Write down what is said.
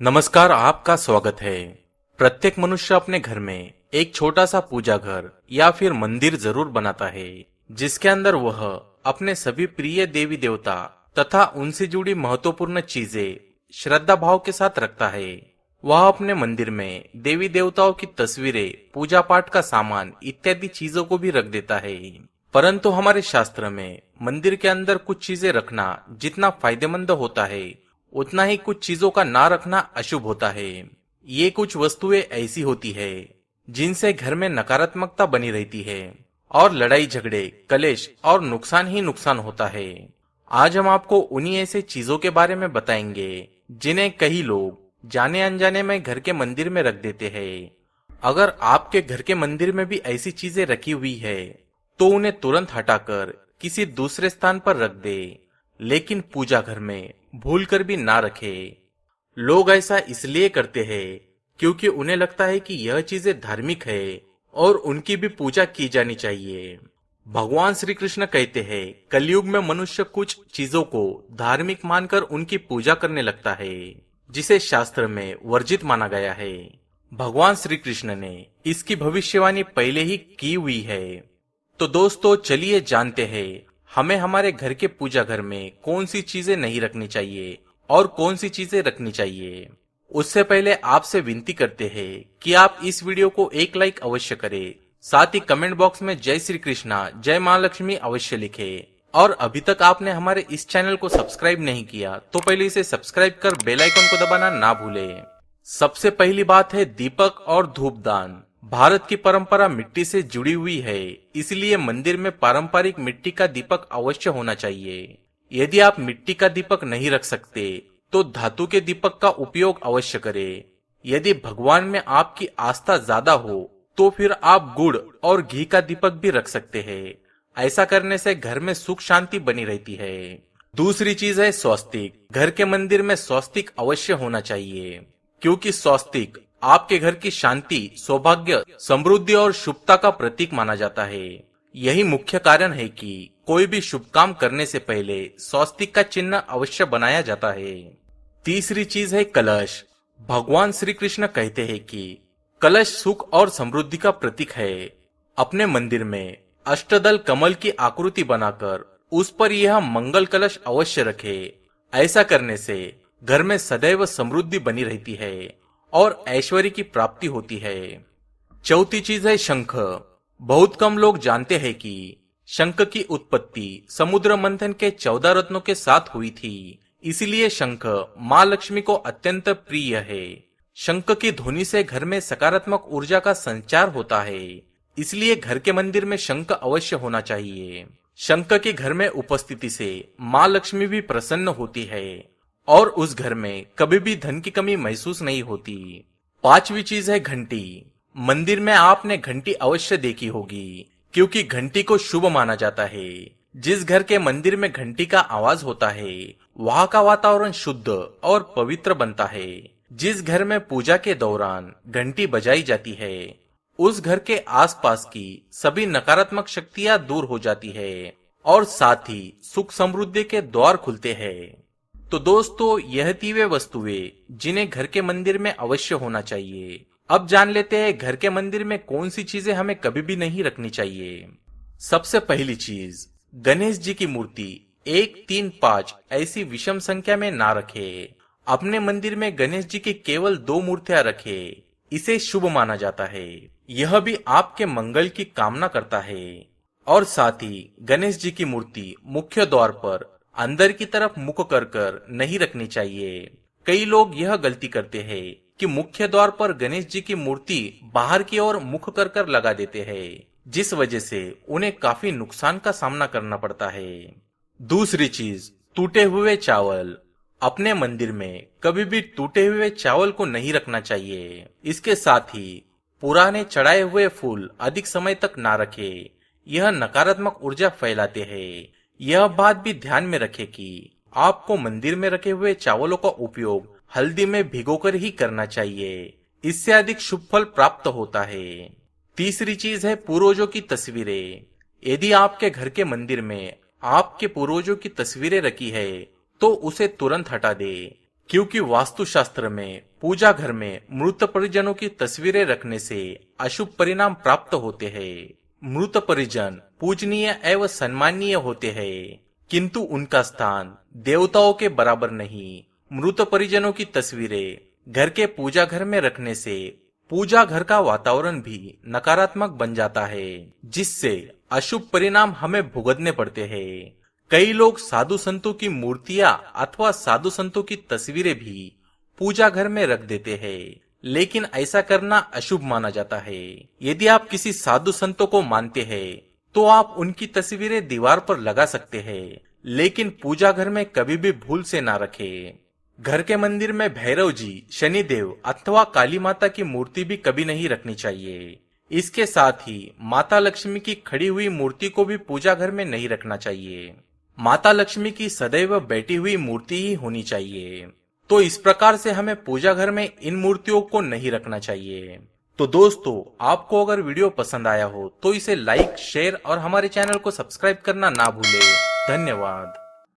नमस्कार, आपका स्वागत है। प्रत्येक मनुष्य अपने घर में एक छोटा सा पूजा घर या फिर मंदिर जरूर बनाता है, जिसके अंदर वह अपने सभी प्रिय देवी देवता तथा उनसे जुड़ी महत्वपूर्ण चीजें श्रद्धा भाव के साथ रखता है। वह अपने मंदिर में देवी देवताओं की तस्वीरें, पूजा पाठ का सामान इत्यादि चीजों को भी रख देता है। परंतु हमारे शास्त्र में मंदिर के अंदर कुछ चीजें रखना जितना फायदेमंद होता है, उतना ही कुछ चीजों का ना रखना अशुभ होता है। ये कुछ वस्तुएं ऐसी होती है जिनसे घर में नकारात्मकता बनी रहती है और लड़ाई झगड़े, कलेश और नुकसान ही नुकसान होता है। आज हम आपको उन्हीं ऐसे चीजों के बारे में बताएंगे जिन्हें कई लोग जाने अनजाने में घर के मंदिर में रख देते हैं। अगर आपके घर के मंदिर में भी ऐसी चीजें रखी हुई है तो उन्हें तुरंत हटाकर किसी दूसरे स्थान पर रख दे, लेकिन पूजा घर में भूल कर भी ना रखे। लोग ऐसा इसलिए करते हैं क्योंकि उन्हें लगता है कि यह चीजें धार्मिक है और उनकी भी पूजा की जानी चाहिए। भगवान श्री कृष्ण कहते हैं, कलयुग में मनुष्य कुछ चीजों को धार्मिक मानकर उनकी पूजा करने लगता है, जिसे शास्त्र में वर्जित माना गया है। भगवान श्री कृष्ण ने इसकी भविष्यवाणी पहले ही की हुई है। तो दोस्तों, चलिए जानते हैं हमें हमारे घर के पूजा घर में कौन सी चीजें नहीं रखनी चाहिए और कौन सी चीजें रखनी चाहिए। उससे पहले आपसे विनती करते हैं कि आप इस वीडियो को एक लाइक अवश्य करें, साथ ही कमेंट बॉक्स में जय श्री कृष्णा, जय मां लक्ष्मी अवश्य लिखें। और अभी तक आपने हमारे इस चैनल को सब्सक्राइब नहीं किया तो पहले इसे सब्सक्राइब कर बेल आइकन को दबाना ना भूलें। सबसे पहली बात है दीपक और धूपदान। भारत की परंपरा मिट्टी से जुड़ी हुई है, इसलिए मंदिर में पारंपरिक मिट्टी का दीपक अवश्य होना चाहिए। यदि आप मिट्टी का दीपक नहीं रख सकते तो धातु के दीपक का उपयोग अवश्य करें। यदि भगवान में आपकी आस्था ज्यादा हो तो फिर आप गुड़ और घी का दीपक भी रख सकते हैं। ऐसा करने से घर में सुख शांति बनी रहती है। दूसरी चीज है स्वस्तिक। घर के मंदिर में स्वस्तिक अवश्य होना चाहिए, क्योंकि स्वस्तिक आपके घर की शांति, सौभाग्य, समृद्धि और शुभता का प्रतीक माना जाता है। यही मुख्य कारण है कि कोई भी शुभ काम करने से पहले स्वस्तिक का चिन्ह अवश्य बनाया जाता है। तीसरी चीज है कलश। भगवान श्री कृष्ण कहते हैं कि कलश सुख और समृद्धि का प्रतीक है। अपने मंदिर में अष्टदल कमल की आकृति बनाकर उस पर यह मंगल कलश अवश्य रखे। ऐसा करने से घर में सदैव समृद्धि बनी रहती है और ऐश्वर्य की प्राप्ति होती है। चौथी चीज है शंख। बहुत कम लोग जानते हैं कि शंख की उत्पत्ति समुद्र मंथन के 14 रत्नों के साथ हुई थी, इसलिए शंख मां लक्ष्मी को अत्यंत प्रिय है। शंख की ध्वनि से घर में सकारात्मक ऊर्जा का संचार होता है, इसलिए घर के मंदिर में शंख अवश्य होना चाहिए। शंख की घर में उपस्थिति से मां लक्ष्मी भी प्रसन्न होती है और उस घर में कभी भी धन की कमी महसूस नहीं होती। पांचवी चीज है घंटी। मंदिर में आपने घंटी अवश्य देखी होगी, क्योंकि घंटी को शुभ माना जाता है। जिस घर के मंदिर में घंटी का आवाज होता है वहां का वातावरण शुद्ध और पवित्र बनता है। जिस घर में पूजा के दौरान घंटी बजाई जाती है उस घर के आसपास की सभी नकारात्मक शक्तियां दूर हो जाती है और साथ ही सुख समृद्धि के द्वार खुलते हैं। तो दोस्तों, यह थी वे वस्तुएं जिन्हें घर के मंदिर में अवश्य होना चाहिए। अब जान लेते हैं घर के मंदिर में कौन सी चीजें हमें कभी भी नहीं रखनी चाहिए। सबसे पहली चीज, गणेश जी की मूर्ति 1, 3, 5 ऐसी विषम संख्या में ना रखे। अपने मंदिर में गणेश जी की केवल 2 मूर्तियां रखे, इसे शुभ माना जाता है। यह भी आपके मंगल की कामना करता है। और साथ ही गणेश जी की मूर्ति मुख्य द्वार पर अंदर की तरफ मुख कर नहीं रखनी चाहिए। कई लोग यह गलती करते हैं कि मुख्य द्वार पर गणेश जी की मूर्ति बाहर की ओर मुख कर लगा देते हैं, जिस वजह से उन्हें काफी नुकसान का सामना करना पड़ता है। दूसरी चीज, टूटे हुए चावल। अपने मंदिर में कभी भी टूटे हुए चावल को नहीं रखना चाहिए। इसके साथ ही पुराने चढ़ाए हुए फूल अधिक समय तक ना रखे, यह नकारात्मक ऊर्जा फैलाते हैं। यह बात भी ध्यान में रखें कि आपको मंदिर में रखे हुए चावलों का उपयोग हल्दी में भिगोकर ही करना चाहिए, इससे अधिक शुभ फल प्राप्त होता है। तीसरी चीज है पूर्वजों की तस्वीरें। यदि आपके घर के मंदिर में आपके पूर्वजों की तस्वीरें रखी है तो उसे तुरंत हटा दे, क्योंकि वास्तुशास्त्र में पूजा घर में मृत परिजनों की तस्वीरें रखने से अशुभ परिणाम प्राप्त होते हैं। मृत परिजन पूजनीय एवं सम्माननीय होते हैं, किंतु उनका स्थान देवताओं के बराबर नहीं। मृत परिजनों की तस्वीरें घर के पूजा घर में रखने से पूजा घर का वातावरण भी नकारात्मक बन जाता है, जिससे अशुभ परिणाम हमें भुगतने पड़ते हैं। कई लोग साधु संतों की मूर्तियां अथवा साधु संतों की तस्वीरें भी पूजा घर में रख देते हैं, लेकिन ऐसा करना अशुभ माना जाता है। यदि आप किसी साधु संतों को मानते हैं तो आप उनकी तस्वीरें दीवार पर लगा सकते हैं, लेकिन पूजा घर में कभी भी भूल से ना रखें। घर के मंदिर में भैरव जी, शनिदेव अथवा काली माता की मूर्ति भी कभी नहीं रखनी चाहिए। इसके साथ ही माता लक्ष्मी की खड़ी हुई मूर्ति को भी पूजा घर में नहीं रखना चाहिए। माता लक्ष्मी की सदैव बैठी हुई मूर्ति ही होनी चाहिए। तो इस प्रकार से हमें पूजा घर में इन मूर्तियों को नहीं रखना चाहिए। तो दोस्तों, आपको अगर वीडियो पसंद आया हो तो इसे लाइक, शेयर और हमारे चैनल को सब्सक्राइब करना ना भूलें। धन्यवाद।